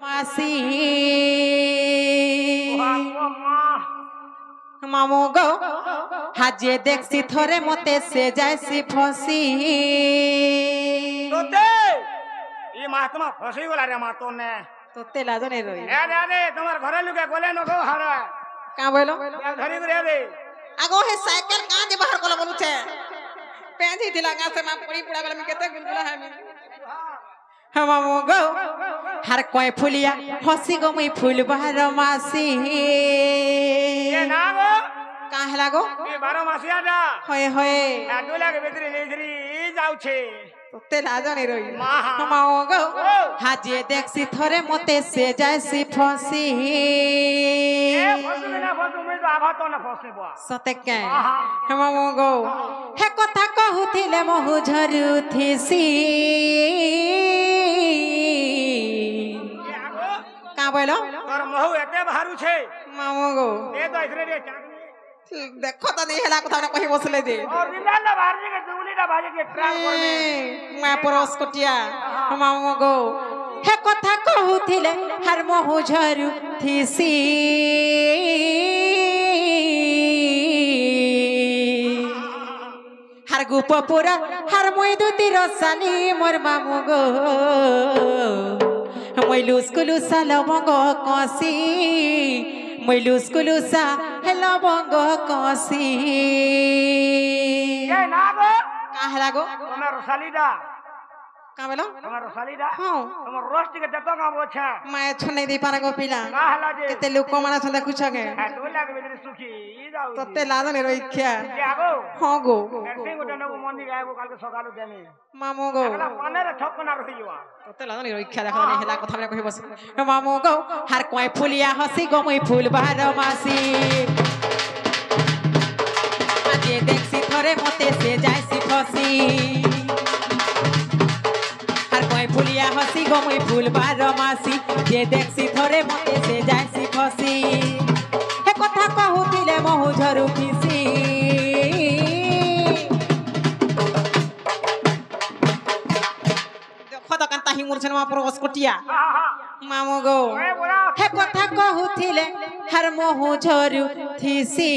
মাসি মামু গো হাজে দেখছি থরে মতে সে যাইছি ফসি তোতে ই মাতমা ফসি গলা রে মাতনে তোতে লাজনে রই আরে তোমার ঘরে লুকে গলে নগো হারা কা বইলো ধরি করে রে আগো হে সাইকেল কা যে বাহার কলা বলুছে পেঁজি দিলা গাছে মা পড়ি পুড়া গলা আমি কেতে গুলগুলা হামি মামু গো হার কয় ফুলিয়া ফসি গো মুই ফুল বাহার মাসি এ না গো কা হেলা গো এ 12 মাসিয়া দা হয়ে হয়ে আডুলা কে ভিতরে নেজরি যাউছে তোতে লাজনে রই মামু গো হাজে দেখছি থরে মতে সে যাইছি ফসি এ ফসি না ফসি মুই তো আভাত না ফসি বয়া সতে কে মামু গো হে কথা কহুতিলে মহু ঝরুথিসি কা বইলো তোর महू এতে বাহারু ছে মামু গো এ তো ইসরে রে চাকরি দেখো তো নেই হেলা কথা না কহি বসলে দে অরিজিনাল না বাহার কে দুলিটা বাজে কে ট্রাক করবে মা পরস কটিয়া মামু গো হে কথা কহুতিলে হার মহু ঝরুথিসি হার গুপপুরা হার মই দুতি রসানি মোর মামু গো মই লুসকুলুসা লবঙ্গ কষি মই লুসকুলুসা হে লবঙ্গ কষি এ না গো কা হেলা গো তোমার রসালিদা কা বলো তোমার রসালিদা হ্যাঁ তোমার রোস্ট কে দেতো গাবো ছে মায়ে ছনে দি পারা গো পিলা না হলা যে কেতে লোক মানে ছন্দা কুছগে আডুলা কে ভিতরে সুখী যাও তোতে লাজনে রইখ্যা এ আগো হ্যাঁ গো এসে গোটা নবো মন্দি গায়বো কালকে সকালে দেমি মামু গো আগলা পানের ঠকনা রহিবা তোতে লাজনে রইখ্যা দেখো নে হেলা কথা মানে কহি বস মামু গো হার কয় ফুলিয়া হসি গো মই ফুল বাহার মাসি আজে দেখছি থরে মতে সে যাইছি ফসি হার কয় ফুলিয়া হসি গো মই ফুল বাহার মাসি যে দেখছি থরে মতে সে যাইছি ফসি হে কথা কহুতিলে মহু ঝরু ফিসি দেখো তো কান্তা হিমুরছেন মা পরস কটিয়া মামু গো এ বড়া হে কথা কহুতিলে হার মহু ঝরু থিসি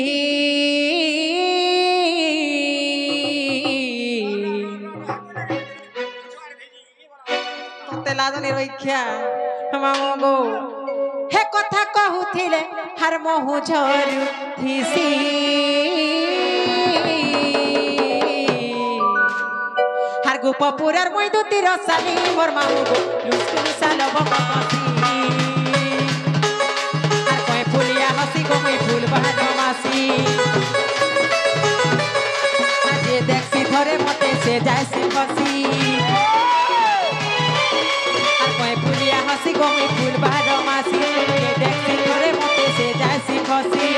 তোতে লাজনে রইখ্যা মামু গো হে কথা কহুতিলে হার মহু ঝরু থিসি হার গোপপুরার মই দুতি রসানি মোর মামু গো লুসকুলুসা লবঙ্গ কষি আর কয় ফুলিয়া হসি গো মই ফুল বাহার মাসি আজে দেখছি ধরে মতে সে যাইছি ফসি আর কয় ফুলিয়া হসি গো মই ফুল বাহার মাসি যে দেখছি ধরে মতে সে যাইছি ফসি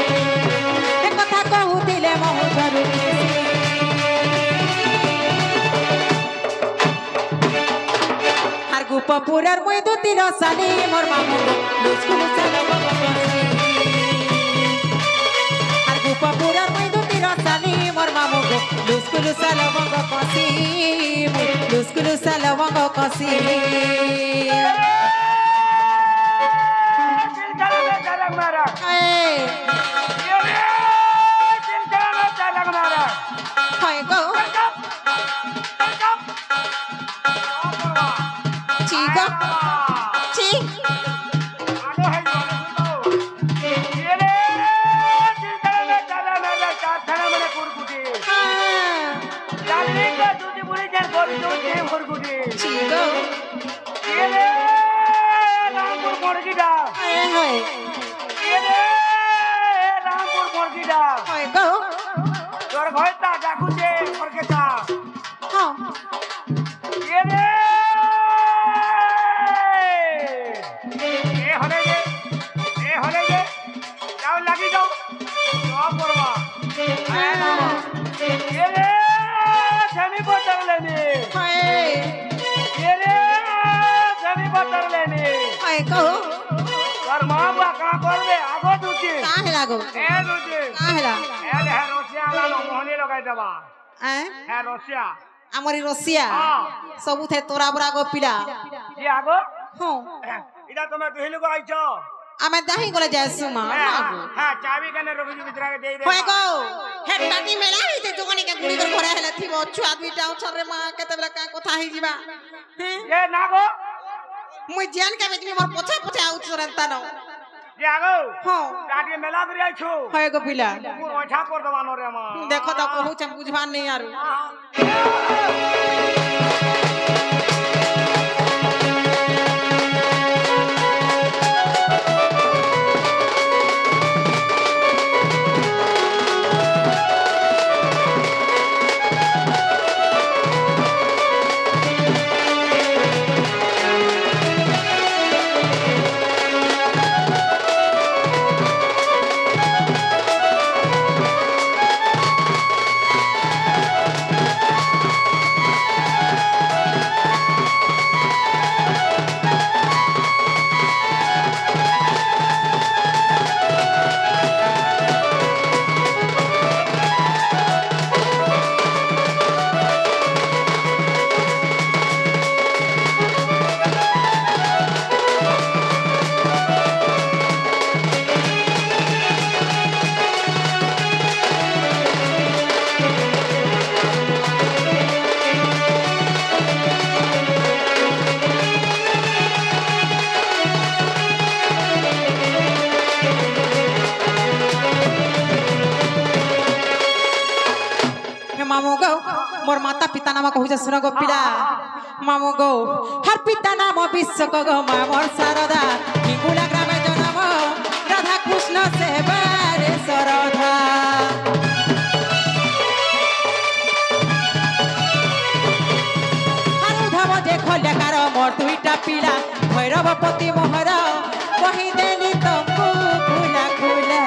এ কথা কহুতিলে মহু ঝরুথিসি হার গুপপুরার মই দুতি রসানি মোর মামু গো লুসকুলুসা লবঙ্গ কষি হার গুপপুরার মই দুতি রসানি মোর মামু গো লুসকুলুসা লবঙ্গ কষি লুসকুলুসা লবঙ্গ কষি দিল চালা চালাক মারা এই এ রে দিল চালা চালাক মারা হয় গো চি গো চি আগো হাই বলো এ রে দিল চালা চালা মারা কাঠনা মানে কুরকুটি জানি কা দুদি বুড়ি জান করতে কুরকুটি চি গো এ রে রামপুর মুরগিটা হয় হয় এ রে রামপুর মুরগিটা হয় গো তোর ঘরটা ডাকুছে মুরগিটা হ্যাঁ এ রে এ হলে গে যাও লাগি যাও সব করবা এ রে জমি বদললে নি হয় এ রে জমি বদললে নি হয় গো তোর মা বাবা কা করবে আগো দুটি কা হেলা গো এ দুটি কা হেলা এ হে রসিয়া লানো মোহনি লগাই দেবা হে রসিয়া আমারি রসিয়া হ্যাঁ सबुथे तोरा बरा गो पिला ये आगो हाँ इदा तुम्हें दुहिल को आइछो आमे दाही गले जायसु मा हां चाबी कने रखि बितरा के देई दे होय गो हे टाटी मेला हिते जोगनी के गुड़ी कर घरे हेले थिबो छुआ दुईटा उछरे मा केते बेला का कथा हि जिबा हैं ए ना गो मुई जान के बेजमी मोर पोछा पोछा उछरंता न जे आगो हां टाटी मेला करि आइछो होय गो पिला मोर ओठा कर दवानो रे मा देखो त कहू छ बुझबान नहीं आरु मामू गो मोर माता पिता नाम कहू सुन गो पिला मामू गो हर पिता नाम विश्व गो मा मोर शारदा हिंगुला ग्रामे जन्म राधा कृष्ण सेवा रे सरधा हर उधव जे खल्याकार मोर दुईटा पिला भैरवपति मोहर कहि देली तमको खुला खुला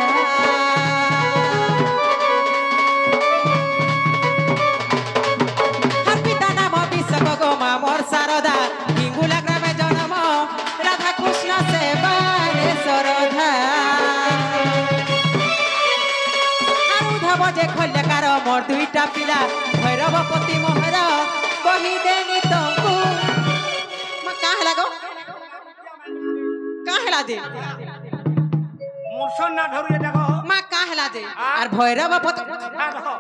मोर शारदा हिंगुला ग्रामे जन्म राधा कृष्ण सेवा रे सरधा उधव जे खल्याकार मोर दुईटा पिला भैरवपति मोहर कहि देनी तमको मा का हला गो का हला दे मुरसन ना धरु देखो मा का हला दे और भैरवपति ना देखो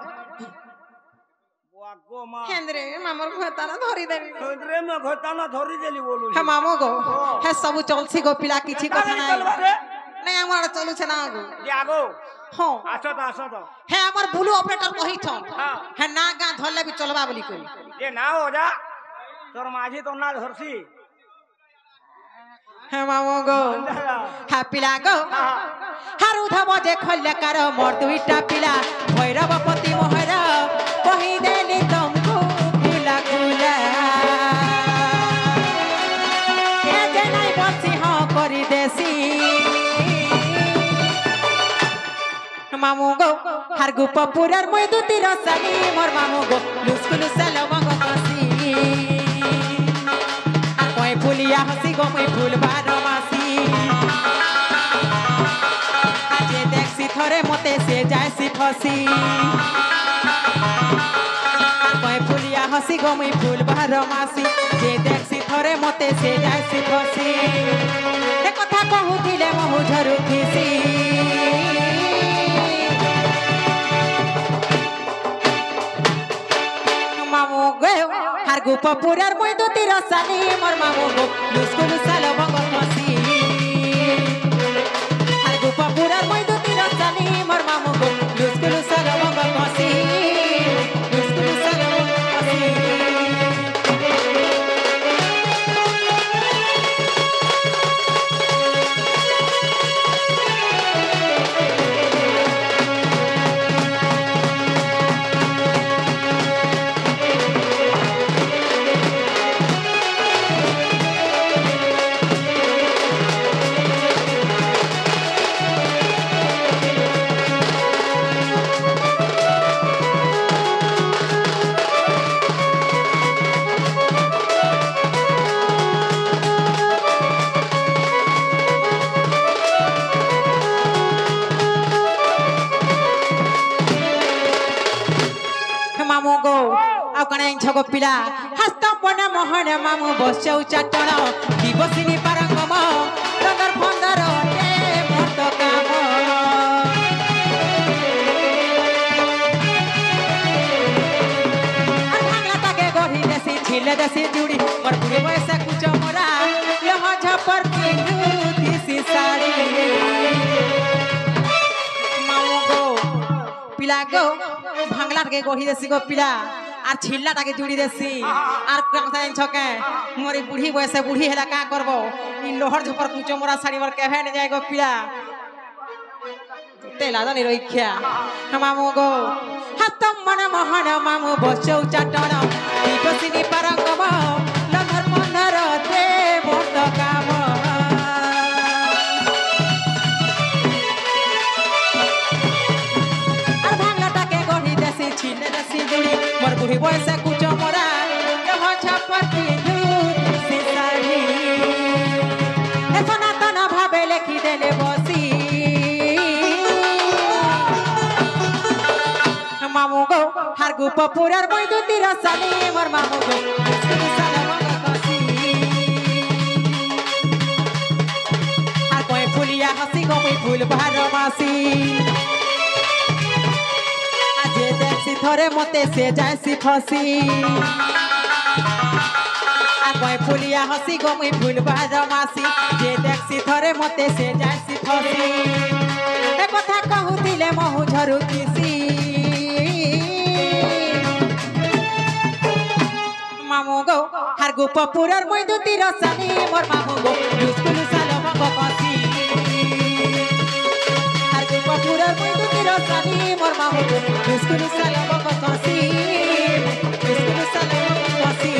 गो मा हेंद्रे मामर घताना धरि देली हेंद्रे में घताना धरि देली बोलू हे मामो गो हे सब चलसी गो पिला किछि कथा नै हमर चलु छ ना गो जे आगो हां आसो तो हे हमर ब्लू ऑपरेटर कहि छ हे ना गा धरले भी चलबा बोली कहि जे ना हो जा तोर माझी तो ना धरसी हे मामो गो हा पिला गो हर उधव जे खल्याकार मोर दुईटा पिला भैरवपति मोहर कहि देली तमको खुला खुला ए जे नै बसी ह करि देसी मामू गो हर गुपपुरर মই দুতি রসানি মোর মামু গো লুসকুলু সালো মঙ্গ কসি আর কই ফুলিয়া হসি গো মই ফুলবার মাসি আজে দেখছি থরে মতে সে যাইছি ফসি আর কই ফুলিয়া হসি গো মই ফুলবার মাসি যে দেখছি থরে মতে সে যাইছি ফসি এ কথা কহুতিলে মহু ঝরু খিসি मामू गो हर गुपपुरर মই দুতি রসানি মোর মামু গো লুসকুলু সালো মঙ্গ কসি हर गुपपुरर মই দুতি রসানি মোর মামু গো লুসকুলু সালো মঙ্গ কসি লুসকুলু সালো মঙ্গ কসি मामू गो आकणे छगो पिला हस्त पन मोहन मामू बसौ चाटण दिवसिनी पारंगम छिले दसी जुड़ी मोर बुढ़ी वैसे कुछ मोरा लह झपर दिसी साड़ी मामू गो पिला गो भांगला के गोही देसी गो पिला আর ছিল্লাটাকে জুড়ি দেছি আর ছকে মোর বুড়ি বয়সে বুড়ি হেলা কা করব ই লোহর ঝপর কুচো মোরা শাড়ি মোর কেভে নে যায় গো পিলা তেলা জানি রইখ্যা মামু গো হাতম মন মহন মামু বসৌ চাটন দিবসিনী পারঙ্গম লঙ্ঘর মন্ধর দে মোট কাম আর ভাঙলাটাকে গড়ি দেছি ছিলে দেছি জুড়ি মোর বুড়ি বয়সে কুচো মোরা ছাপতি সে শাড়ি এ সনাতন ভাবে লেখি দেলে বসি মামু গো হার গুপ পুরার বৈদ্যুতির সানি মোর মামু গো আর কয় ফুলিয়া হাসি গো মুই ফুল ভারমাসি যে দেখছি থরে মতে সে যাইছি ফসি আর কয় ফুলিয়া হাসি গো মুই ফুল ভারমাসি যে দেখছি থরে মতে সে যাইছি ফসি এ কথা কহুতিলে মহু ঝরুতিছি মামু গো হার গুপ পুরার বৈদ্যুতির সানি মোর মামু গো স্কুল সালো মগ কসি হার গুপ পুরার বৈদ্যুতির সানি মোর মামু গো স্কুল সালো মগ কসি স্কুল সালো মগ কসি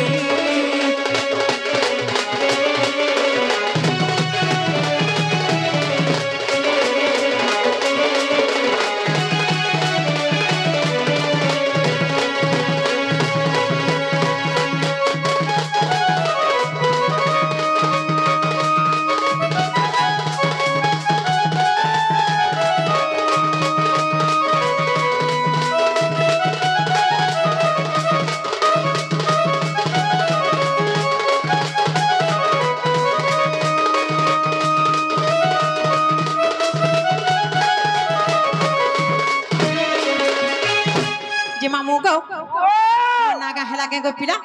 মামু গো নাগা হেলা কে গো পিলা